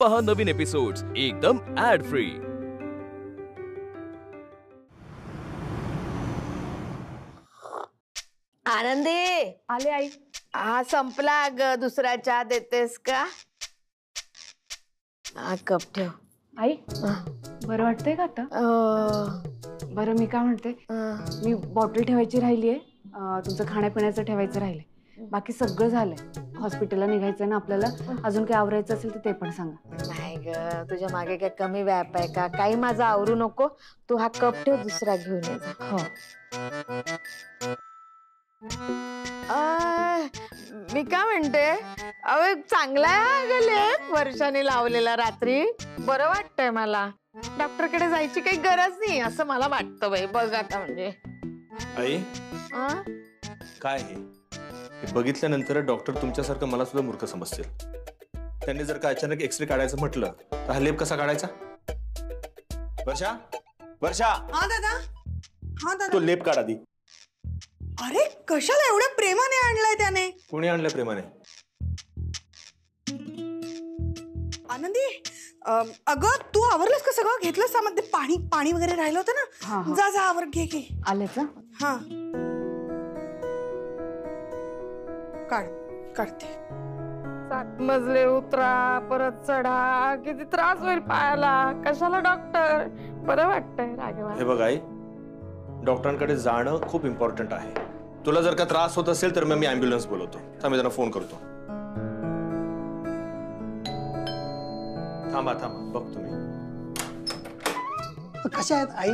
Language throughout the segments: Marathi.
पहा नवीन एपिसोड्स एकदम ऍड फ्री। आनंदी आले आई। हा संपला ग, दुसरा चहा देतेस का? कप ठेव आई। बरं वाटतंय का आता? बरं मी काय म्हणते, मी बॉटल ठेवायची राहिलीये, तुमचं खाण्यापिण्याचं ठेवायचं राहिलंय, बाकी सगळं झालंय। हॉस्पिटलला निघायचंय ना आपल्याला, अजून काही आवरायचं असेल तर ते पण सांगा। नाही ग, तुझ्या मागे काय कमी व्याप आहे का? काही माझं आवरू नको, तू हा कप ठेव, दुसरा घेऊन ये जा। हो। मी काय म्हणते, अवे चांगला आहे लेप, वर्षाने लावलेला रात्री, बरं वाटतंय मला। डॉक्टरकडे जायची काही गरज नाही असं मला वाटतं बाई। बघ आता म्हणजे आई काय हे बघितल्यानंतर डॉक्टर तुमच्यासारखं मला सुद्धा मूर्ख समजतील। त्यांनी जर का अचानक एक्सरे काढायचं म्हटलं तर हा लेप कसा काढायचा? वर्षा, वर्षा। हा दादा, हा दादा। तो लेप काढ आधी। अरे कशाला एवढ्या प्रेमाने आणलाय त्याने? कोणी आणलं प्रेमाने? आनंदी, अगं तू आवरलंस का सगळं? घेतलं सामान? ते पाणी पाणी वगैरे राहिलं होतं ना, जा जा आवर, घे घे। आलेच? हा काढ, काढते। 7 मजले उतरा, परत चढा, किती त्रास होईल पायाला। कशाला डॉक्टर? बरं वाटतंय राघवा। हे बघ आई, डॉक्टरांकडे जाणं खूप इम्पॉर्टंट आहे। तुला जर का त्रास होत असेल तर मग मी ॲम्ब्युलन्स बोलवतो। थांब, मी त्यांना फोन करतो। थांबा थांबा, बघतो मी। कशा आहेत आई?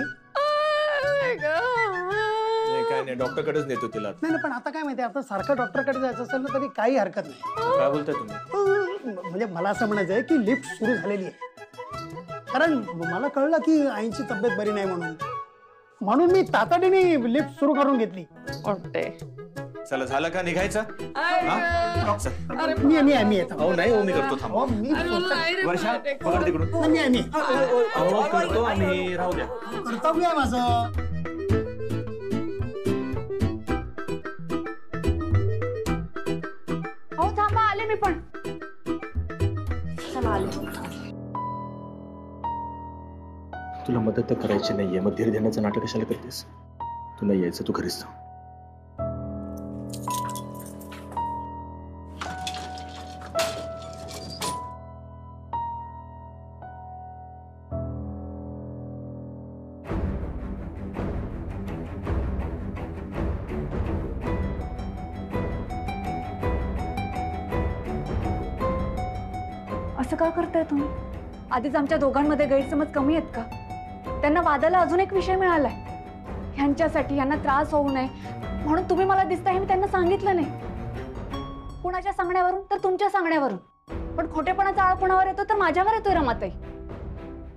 नाही काय नाही, डॉक्टरकडेच नेतो तिला। नाही पण आता काय माहिती, आता सारखं डॉक्टरकडे जायचं असेल ना तरी काही हरकत नाही। काय बोलताय तुम्ही? म्हणजे मला असं म्हणायचं आहे की लिफ्ट सुरू झालेली आहे, कारण मला कळलं की आईची तब्येत बरी नाही म्हणून मी तातडीने लिफ्ट सुरू करून घेतली। चला, झालं का निघायचं? मी येतो। हो नाही, हो मी करतो। थांबा, वर्षा पकड तिकडून। मी करतो आम्ही, राहू द्या। कर्तव्य आहे माझं। हो थांबा, आले मी पण। चला आले। तुला मदत तर करायची नाहीये, मग धीर देण्याचं नाटक कशाला करतेस? तू नाही यायचं, तू घरीच जा। असं का करताय तुम्ही? आधीच आमच्या दोघांमध्ये गैरसमज कमी आहेत का? त्यांना वादाला अजून एक विषय मिळालाय। ह्यांच्यासाठी यांना त्रास होऊ नये म्हणून तुम्ही मला दिसताय हे मी त्यांना सांगितलं नाही। कुणाच्या सांगण्यावरून तर तुमच्या सांगण्यावरून, पण खोटेपणाचा आळ कुणावर येतो तर माझ्यावर येतोय रमाताई।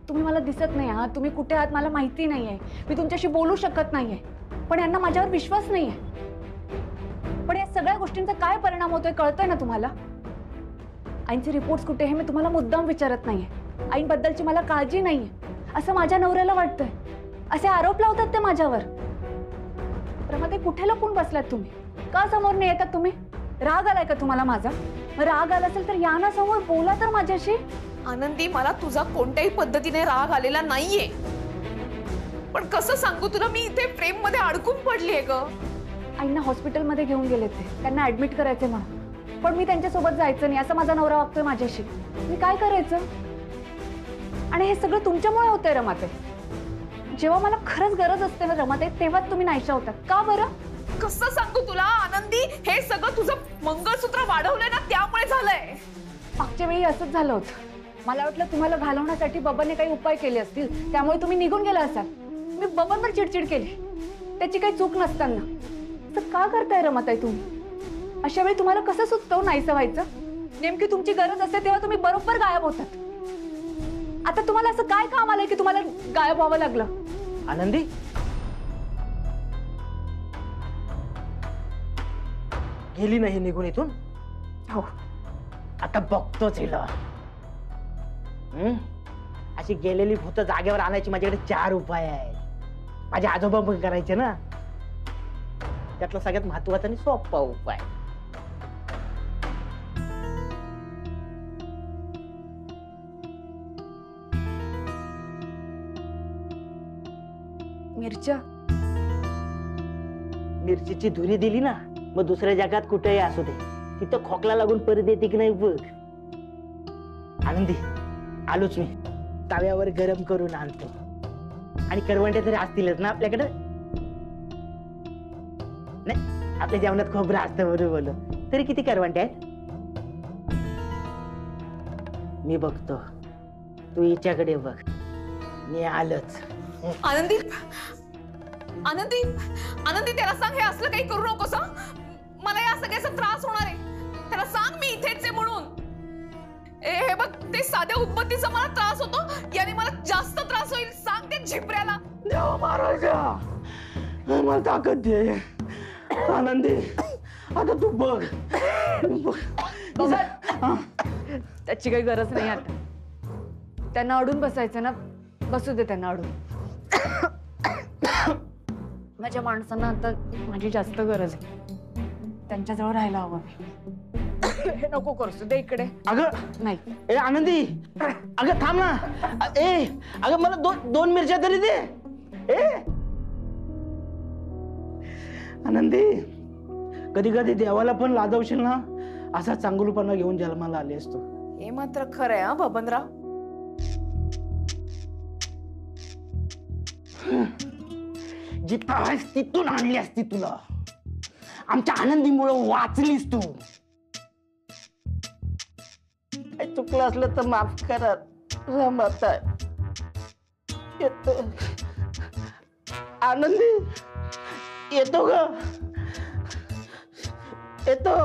तुम्ही मला दिसत नाही आहात, तुम्ही कुठे आहात मला माहिती नाहीये, मी तुमच्याशी बोलू शकत नाहीये, पण यांना माझ्यावर विश्वास नाहीये। पण या सगळ्या गोष्टींचा काय परिणाम होतोय कळतोय ना तुम्हाला? आईंचे रिपोर्ट्स कुठे हे मी तुम्हाला मुद्दाम विचारत नाहीये। आईंबद्दलची मला काळजी नाहीये असं माझ्या नवऱ्याला वाटतंय, असे आरोप लावतात ते माझ्यावर। रमाताई कुठे लपून बसलात तुम्ही? का समोर नाही येतात तुम्ही? राग आलाय का तुम्हाला माझा? राग आला असेल तर या ना समोर, बोला तर माझ्याशी। आनंदी, मला तुझा कोणत्याही पद्धतीने राग आलेला नाहीये, पण कसं सांगू तुला, मी इथे प्रेम मध्ये अडकून पडलीये ग। आईंना हॉस्पिटलमध्ये घेऊन गेले ते, त्यांना ऍडमिट करायचे म्हणून, पण मी त्यांच्यासोबत जायचं नाही असं माझा नवरा वागतोय माझ्याशी। मी काय करायचं? आणि हे सगळं तुमच्यामुळे होतंय रमाताई। जेव्हा मला खरंच गरज असते ना रमाताई, तेव्हाच तुम्ही नाहीशा होतात। का बरं? कसं सांगू तुला आनंदी, हे सगळं तुझं मंगळसूत्र वाढवलंय ना त्यामुळे झालंय। मागच्या वेळी असंच झालं होतं। मला वाटलं तुम्हाला घालवण्यासाठी बबनने काही उपाय केले असतील, त्यामुळे तुम्ही निघून गेला असाल। मी बबनवर चिडचिड केली, त्याची काही चूक नसताना। असं का करताय रमाताई तुम्ही? अशा वेळी तुम्हाला कसं सुचतं नाहीसं व्हायचं? नेमकी तुमची गरज असते तेव्हा तुम्ही बरोबर गायब होतात। आता तुम्हाला असं काय काम आलंय की तुम्हाला गायब व्हावं लागलं? आनंदी, गेली नाही निघून इथून? हो, आता बघतोच हिला। अशी गेलेली भूत जागेवर आणायची माझ्याकडे 4 उपाय आहेत। माझे आजोबा पण करायचे ना, त्यातला सगळ्यात महत्वाचा आणि सोपा उपाय। मिरच्या मिरचीची धुरी दिली ना, मग दुसऱ्या जगात कुठेही असू दे, तिथं खोकला लागून परत येते की नाही बघ. आनंदी, आलोच मी. तव्यावर गरम करून आणतो. आणि करवंटे तरी असतीलच ना आपल्याकडे? नाही, आपल्या जेवणात खोबरं असतं बरोबर. तरी किती करवंटे आहेत? मी बघतो, तू हिच्याकडे बघ. मी आलोच. आनंदी आनंदी आनंदी, त्याला सांग हे असलं काही करू नकोस. मला या सगळ्याचा त्रास होणार आहे. त्याला सांग मी इथेच आहे म्हणून. हे बघ, ते साध्या उदबत्तीचा मला त्रास होतो, याने मला जास्त त्रास होईल. सांग ते झिपऱ्याला. देवा महाराजा, मला ताकद दे. आनंदी, आता तू बघ. त्याची काही गरज नाही आता. त्यांना अडून बसायचं ना, बसू दे त्यांना अडून. माझ्या माणसांना आता माझी जास्त गरज आहे. त्यांच्याजवळ राहायला हवं. हे नको करूस, दे इकडे. अगं नाही. ए आनंदी, अगं थांब ना. ए अगं, मला दोन मिरच्या तरी दे. ए आनंदी, कधी कधी देवाला पण लाजवशील ना, असा चांगुलपणा घेऊन जन्माला आली असतो. हे मात्र खरं आहे. बबनराव, जिथं आहेस तिथून आणली असती तुला. आमच्या आनंदीमुळे वाचलीस तू. चुकलं असलं तर माफ करा. येतो आनंदी, येतो ग, येतो.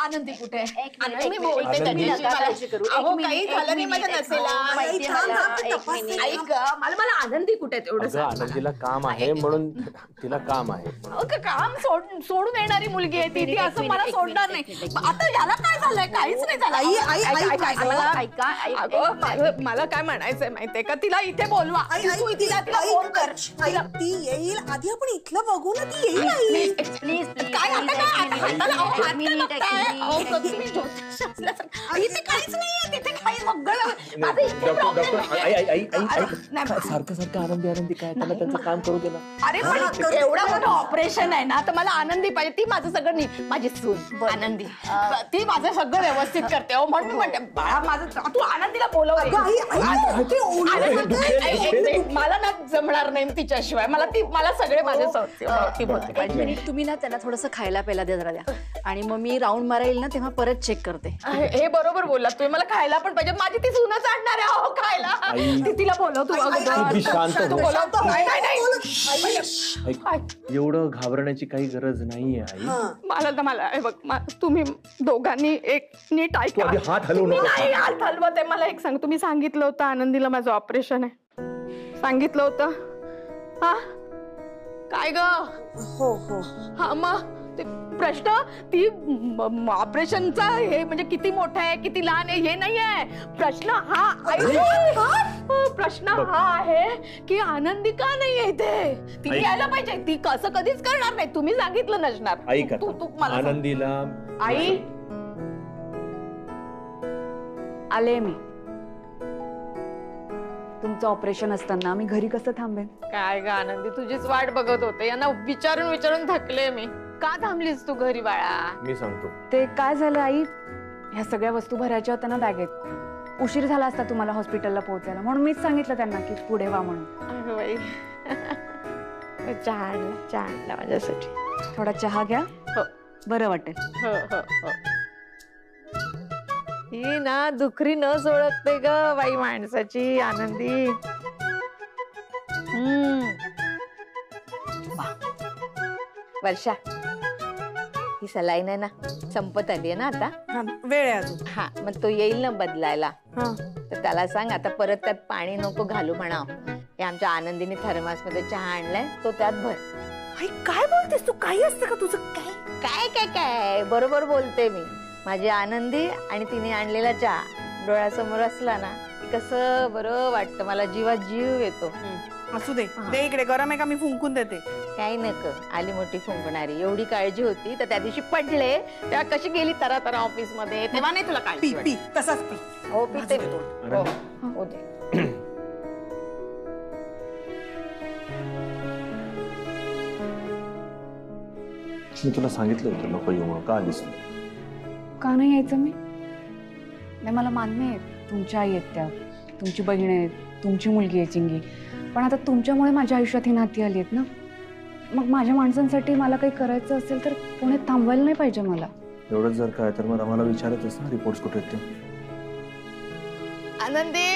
आनंदी कुठे आहे? मी बोलते त्याच्याशी. अहो, काही झालं नाही माझ्या नसेला. ऐक, मला आनंदी कुठे आहे तेवढं सांग. आनंदीला काम आहे म्हणून तिला काम आहे. काम सोडून येणारी मुलगी आहे ती असं मला सोडणार नाही. आता याला काय झालंय? काहीच नाही झालं. मला काय म्हणायचंय माहितीये का, तिला इथे बोलवा. तिला फोन कर. ती येईल आधी, आपण इथलं बघू ना. ती येईल. प्लीज काय आता काय काहीच नाहीये तिथे. काही सारखं सारखं आनंदी आनंदी काय, त्याला त्यांचं काम करू दे ना. अरे पण एवढं मोठं ऑपरेशन आहे ना, तर मला आनंदी पाहिजे. ती माझं सगळं माझी सून आनंदी, ती माझं सगळं व्यवस्थित करते. म्हणून मी म्हणते, बाळा माझं, तू आनंदीला बोलव. मला ना जमणार नाही तिच्याशिवाय. मला सगळे माझे. तुम्ही ना त्याला थोडंसं खायला प्यायला दे जरा द्या. आणि मग मी राऊंड मारायला ना तेव्हा परत चेक करते. हे बरोबर बोललात तुम्ही. मला खायला पण पाहिजे. माझी ती सूनच आणणार आहे. अहो, खायला. तिला बोलव तू. एवढं घाबरण्याची काही गरज नाहीये आई. मला हे बघ, तुम्ही दोघांनी एक नीट ऐका. हात हलवू नको. नाही, हात हलवत आहे. मला एक सांग, तुम्ही सांगितलं होतं आनंदीला माझं ऑपरेशन आहे, सांगितलं होतं? हा काय ग? हो हो. हा, मग ते प्रश्न, ती ऑपरेशनचा हे म्हणजे किती मोठं आहे किती लहान आहे हे नाही आहे प्रश्न. प्रश्न हा आहे की आनंदी का नाहीये इथे. ती यायला पाहिजे. ती कसं कधीच करणार नाही. तुम्ही सांगितलं नसणार. तू मला आनंदीला. आई आले मी. तुमचं ऑपरेशन असताना मी घरी कसं थांबेन? काय ग आनंदी, तुझीच वाट बघत होते. यांना विचारून विचारून थकले मी. का थांबलीस तू घरी बाळा? मी सांगतो. ते काय झालं आई, ह्या सगळ्या वस्तू भरायच्या होत्या ना बॅगेत. उशीर झाला असता तुम्हाला हॉस्पिटलला पोहोचायला, म्हणून मीच सांगितलं त्यांना की पुढे वा म्हणून. अगं बाई, चहा आणला माझ्यासाठी. थोडा चहा घ्या. हो, बरं वाटेल. हो हो हो. ही ना दुखरी न सोडते ग बाई माणसाची आनंदी. वर्षा, ही सलाईन आहे ना संपत आली आहे ना आता. वेळ आहे अजून. हा, मग तो येईल ना बदलायला. तर त्याला सांग आता परत त्यात पाणी नको घालू म्हणा. हे आमच्या आनंदीने थर्मास मध्ये चहा आणलाय, तो त्यात भर. काय बोलतेस तू? काही असतं का तुझं? काय काय काय बरोबर बोलते मी. माझी आनंदी आणि तिने आणलेला चहा डोळ्यासमोर असला ना, कसं बरं वाटतं. मला जीवात जीव येतो. असू दे, दे इकडे. गरम आहे का? मी फुंकून देते. काही नको, आली मोठी फुंकणारी. एवढी काळजी होती तर त्या दिवशी पडले तेव्हा कशी गेली तरा तरा ऑफिस मध्ये, तेव्हा नाही तुला काळजी पी तसाच पी. हो पिते मी. हो, हो दे. मी तुला सांगितलं होतं नको येऊ म्हणून, का आलीस तू? का नाही यायचं मी? नाही मला मान्य आहे तुमच्या आई आहेत त्या, तुमची बहीण आहे, तुमची मुलगी आहे चिंगी, पण आता तुमच्यामुळे माझ्या आयुष्यात ही नाती आली आहेत ना. मग माझ्या माणसांसाठी मला काही करायचं असेल तर पुण्यात थांबवायला नाही पाहिजे मला. एवढंच जर काय तर मग आम्हाला विचारतच ना रिपोर्ट्स कुठे आहेत ते. आनंदी,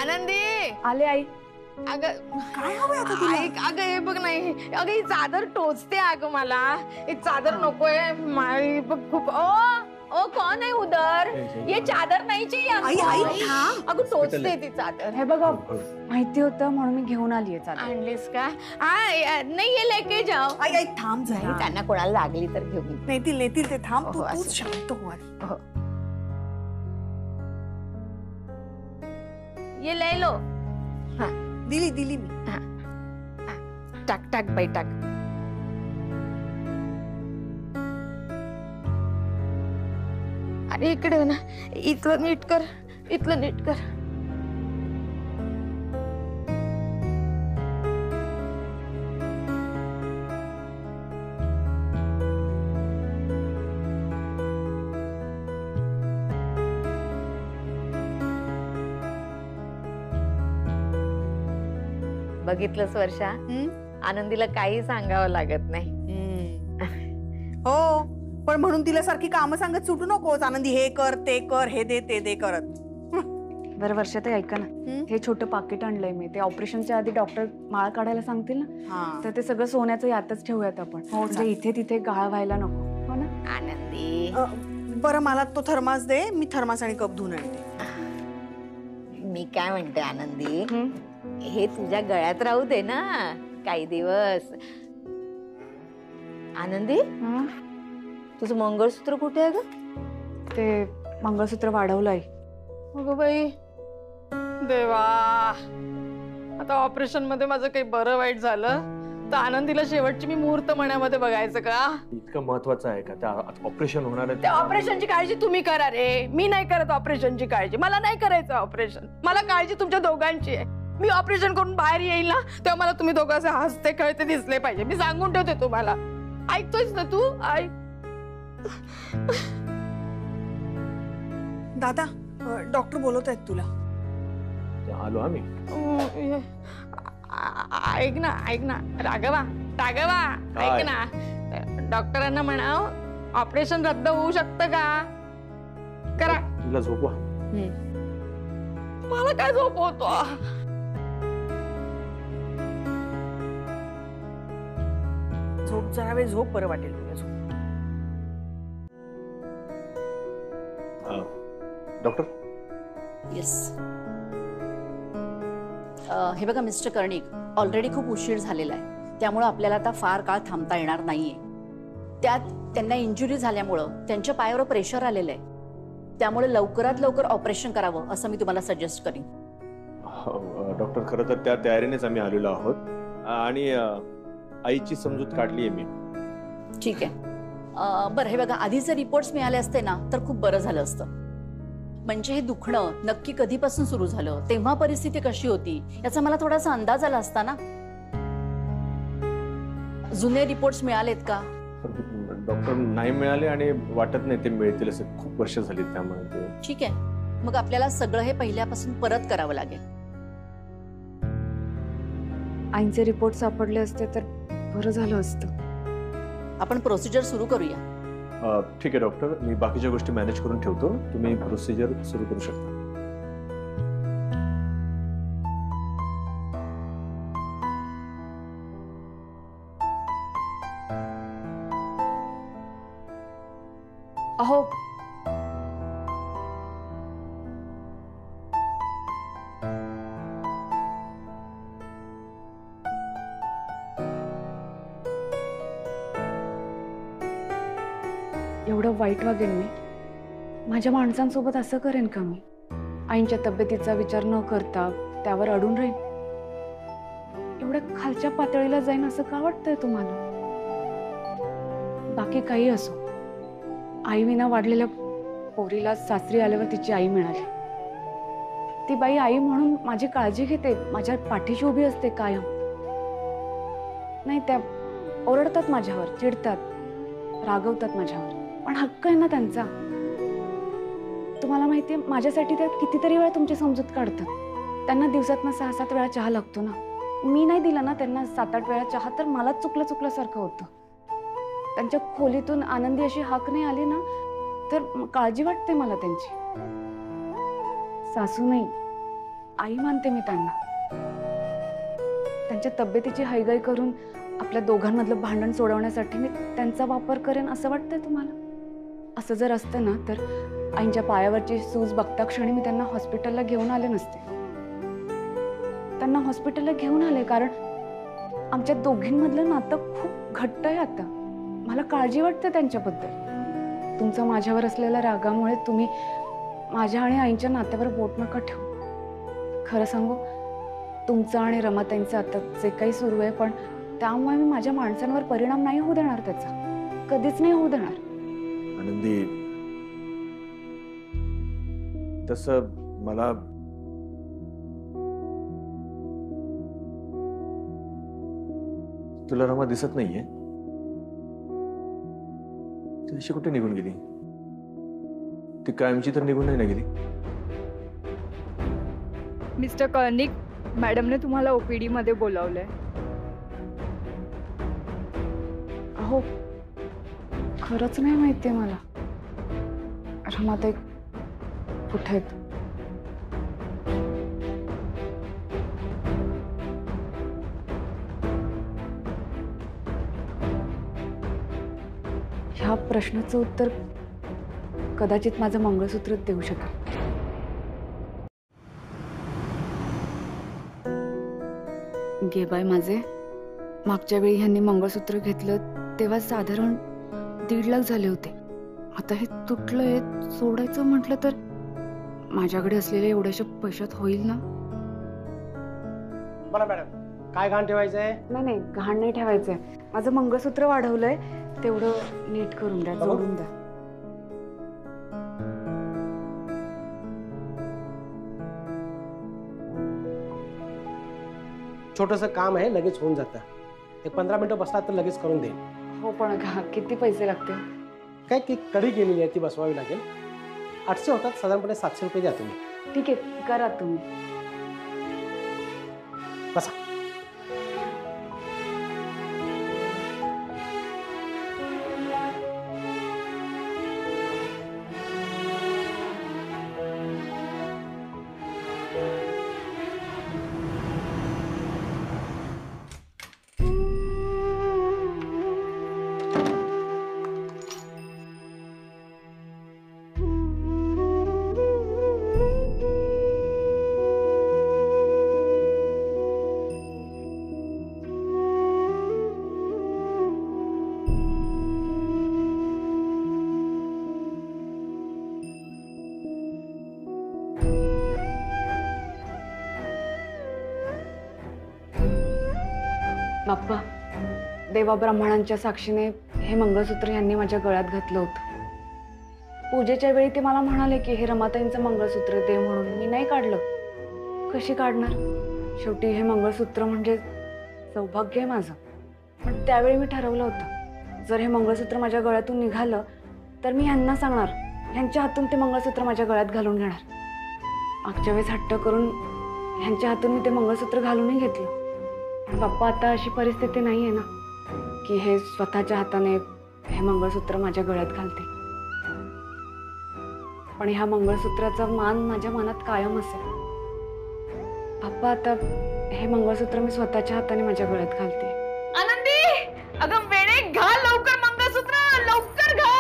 आनंदी आले आई. अगं काय हवंय आता तुला? ऐक, अगं हे बघ नाही, अगं ही चादर टोचते अगं मला. ही चादर नकोय माळी बघ खूप. ओ कौन है उधर? ये चादर नहीं चाहिए आई, आई, थांब. अगं टोचते ती चादर. हे बघा माहिती होतं म्हणून मी घेऊन आलीये चादर. आणलीस का? नाही ये लेके जाओ. आई आई थांब नाही, जरा. त्यांना कोणाला लागली तर घेऊन. नेतील ते. थांब तू हो, तूच असं. शांत हो आधी. ये ले लो. हा दिली मी. टाक टाक बाई टाक. अरे इकडे ना, इथलं नीट कर, इथलं नीट कर. बघितलंस वर्षा, आनंदीला काही सांगावं लागत नाही. हो पण म्हणून तिला सारखी कामं सांगत सुटू नकोस. आनंदी हे कर ते कर, हे दे ते दे करत. बरं वर्षात ऐका ना, हे छोटं पाकिट आणलंय मी. ते ऑपरेशनच्या आधी डॉक्टर माळ काढायला सांगतील ना, तर ते सगळं सोन्याचं यातच ठेवूयात आपण. म्हणजे इथे तिथे गाळ व्हायला नको. हो ना आनंदी? बरं मला तो थर्मास दे, मी थर्मास आणि कप धुवून आणते. मी काय म्हणते आनंदी, हे तुझ्या गळ्यात राहू दे ना काही दिवस. आनंदी तुझं मंगळसूत्र कुठे आहे ग? ते मंगळसूत्र वाढवलंय. अगं बाई देवा, आता ऑपरेशन मध्ये माझं काही बरं वाईट झालं तर आनंदीला शेवटची मी मुहूर्त मण्यामध्ये बघायचं का? इतकं महत्वाचं आहे का? त्या ऑपरेशन होणार आहे. त्या ऑपरेशनची काळजी तुम्ही करा रे, मी नाही करत ऑपरेशनची काळजी. मला नाही करायचं ऑपरेशन. मला काळजी तुमच्या दोघांची आहे. मी ऑपरेशन करून बाहेर येईल ना तेव्हा मला तुम्ही दोघं असे हसते खेळते दिसले पाहिजे. मी सांगून ठेवते तुम्हाला. ऐकतोयस ना तू? ऐक. दादा डॉक्टर बोलवत आहेत तुला. आलो आम्ही. ऐक ना राघवा, ऐक ना, डॉक्टरांना म्हणाव ऑपरेशन रद्द होऊ शकतं का? करा. तुला झोपवा. मला काय झोपवतो? झोप जरा वेळ झोप, बरं वाटेल तुला. झोप. Doctor yes. हे बघा मिस्टर कर्णिक, ऑलरेडी खूप उशीर झालेला आहे, त्यामुळे आपल्याला आता फार काळ थांबता येणार नाहीये. त्यात त्यांना इंजुरी झाल्यामुळं त्यांच्या पायावर प्रेशर आलेलं आहे, त्यामुळे लवकरात लवकर ऑपरेशन करावं असं मी तुम्हाला सजेस्ट करीन. डॉक्टर खरं तर त्या तयारीनेच आम्ही आलेलो आहोत आणि आईची समजूत काढली आहे मी. ठीक आहे. बरं हे बघा, आधी जर रिपोर्ट्स मिळाले असते ना तर खूप बरं झालं असतं. म्हणजे हे दुखणं नक्की कधीपासून सुरू झालं, तेव्हा परिस्थिती कशी होती याचा मला थोडासा अंदाज आला असता ना. जुने रिपोर्ट्स मिळालेत का? डॉक्टर नाही मिळाले आणि वाटत नाही ते मिळतील असे. खूप वर्ष झाली त्यामुळे. ठीक आहे, मग आपल्याला सगळं हे पहिल्यापासून परत करावं लागेल. आईचे रिपोर्ट सापडले असते तर बरं झालं असतं. आपण प्रोसिजर सुरू करूया. ठीक आहे डॉक्टर, मी बाकीच्या गोष्टी मॅनेज करून ठेवतो. तुम्ही प्रोसिजर सुरू करू शकता. अहो एवढं वाईट वागेन मी? माझ्या माणसांसोबत असं करेन का मी? आईंच्या तब्येतीचा विचार न करता त्यावर अडून राहीन? एवढ्या खालच्या पातळीला जाईन असं का वाटतंय तुम्हाला? बाकी काही असो, आई विना वाढलेल्या पोरीला सासरी आल्यावर तिची आई मिळाली. ती बाई आई म्हणून माझी काळजी घेते, माझ्या पाठीशी उभी असते कायम. नाही, त्या ओरडतात माझ्यावर, चिडतात, रागवतात माझ्यावर, पण हक्क आहे ना त्यांचा. तुम्हाला माहितीये, माझ्यासाठी त्या कितीतरी वेळा तुमची समजूत काढतात. त्यांना दिवसातनं 6-7 वेळा चहा लागतो ना. मी नाही दिला ना त्यांना 7-8 वेळा चहा, तर मला चुकल्यासारखं होतं. त्यांच्या खोलीतून आनंदी अशी हाक नाही आली ना, तर काळजी वाटते मला त्यांची. सासू नाही, आई मानते मी त्यांना. त्यांच्या तब्येतीची हैगाई करून आपल्या दोघांमधलं भांडण सोडवण्यासाठी मी त्यांचा वापर करेन असं वाटतंय तुम्हाला? असं जर असतं ना, तर आईच्या पायावरची सूज बघता क्षणी मी त्यांना हॉस्पिटलला घेऊन आले नसते. त्यांना हॉस्पिटलला घेऊन आले कारण आमच्या दोघींमधलं नातं खूप घट्ट आहे आता. मला काळजी वाटते त्यांच्याबद्दल. तुमचा माझ्यावर असलेल्या रागामुळे तुम्ही माझ्या आणि आईच्या नात्यावर बोट नका ठेवू. खरं सांगू, तुमचं आणि रमाताईंचं आता जे काही सुरू आहे, पण त्यामुळे मी माझ्या माणसांवर परिणाम नाही होऊ देणार त्याचा. कधीच नाही होऊ देणार. आनंदी, तसं मला तुला रमा दिसत नाहीये. ती अशी कुठे निघून गेली? ती कायमची तर निघून नाही ना गेली. मिस्टर कर्णिक, मॅडमने तुम्हाला ओपीडी मध्ये बोलावलंय. अहो, खरंच नाही माहितीये मला रमाताई कुठे आहेत. ह्या प्रश्नाचं उत्तर कदाचित माझं मंगळसूत्रच देऊ शकेल. गे बाय माझे, मागच्या वेळी ह्यांनी मंगळसूत्र घेतलं तेव्हा साधारण 1.5 लाख झाले होते. आता हे तुटलंय, सोडायचं म्हटलं तर माझ्याकडे असलेल्या एवढ्याशा पैशात होईल ना? बोला मॅडम, काय घाण ठेवायचंय? नाही, घाण नाही ठेवायचंय. माझं मंगळसूत्र वाढवलंय, तेवढं नीट करून द्या, जोडून द्या. छोटंसं काम आहे, लगेच होऊन जातं. एक 15 मिनिटं बसला तर लगेच करून देईन. हो, पण किती पैसे लागतील? काय की कडी केलेली आहे, ती बसवावी लागेल. 800 होतात, साधारणपणे 700 रुपये द्या तुम्ही. ठीक आहे, करा तुम्ही. बसा. बाप्पा, देवा ब्राह्मणांच्या साक्षीने हे मंगळसूत्र यांनी माझ्या गळ्यात घातलं होतं. पूजेच्या वेळी ते मला म्हणाले की हे रमाताईंचं मंगळसूत्र दे म्हणून. मी नाही काढलं. कशी काढणार? शेवटी हे मंगळसूत्र म्हणजे सौभाग्य आहे माझं. पण त्यावेळी मी ठरवलं होतं, जर हे मंगळसूत्र माझ्या गळ्यातून निघालं तर मी ह्यांना सांगणार, ह्यांच्या हातून ते मंगळसूत्र माझ्या गळ्यात घालून घेणार. मागच्या वेळेस हट्ट करून ह्यांच्या हातून मी ते मंगळसूत्र घालूनही घेतलं. बाप्पा, आता अशी परिस्थिती नाहीये ना की हे स्वतःच्या हाताने हे मंगळसूत्र माझ्या गळ्यात घालते. पण ह्या मंगळसूत्राचा मान माझ्या मनात कायम असेल. बाप्पा, आता हे मंगळसूत्र मी स्वतःच्या हाताने माझ्या गळ्यात घालते. आनंदी, अगं वेळे घाल लवकर मंगळसूत्र, लवकर घाल.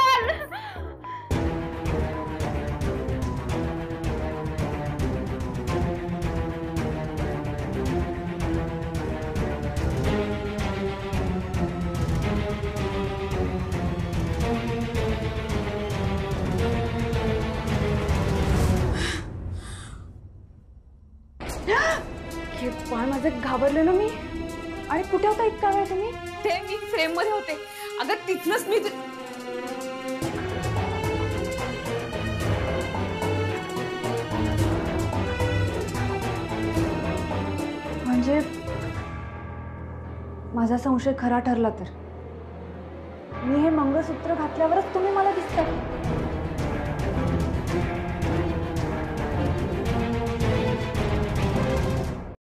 हे पाय माझे घाबरले ना मी. कुठे होता इतका वेळ तुम्ही? ते मी फ्रेम मध्ये होते. अगं तिथनच मी म्हणजे माझा संशय खरा ठरला तर मी हे मंगळसूत्र घातल्यावरच तुम्ही मला दिसताय.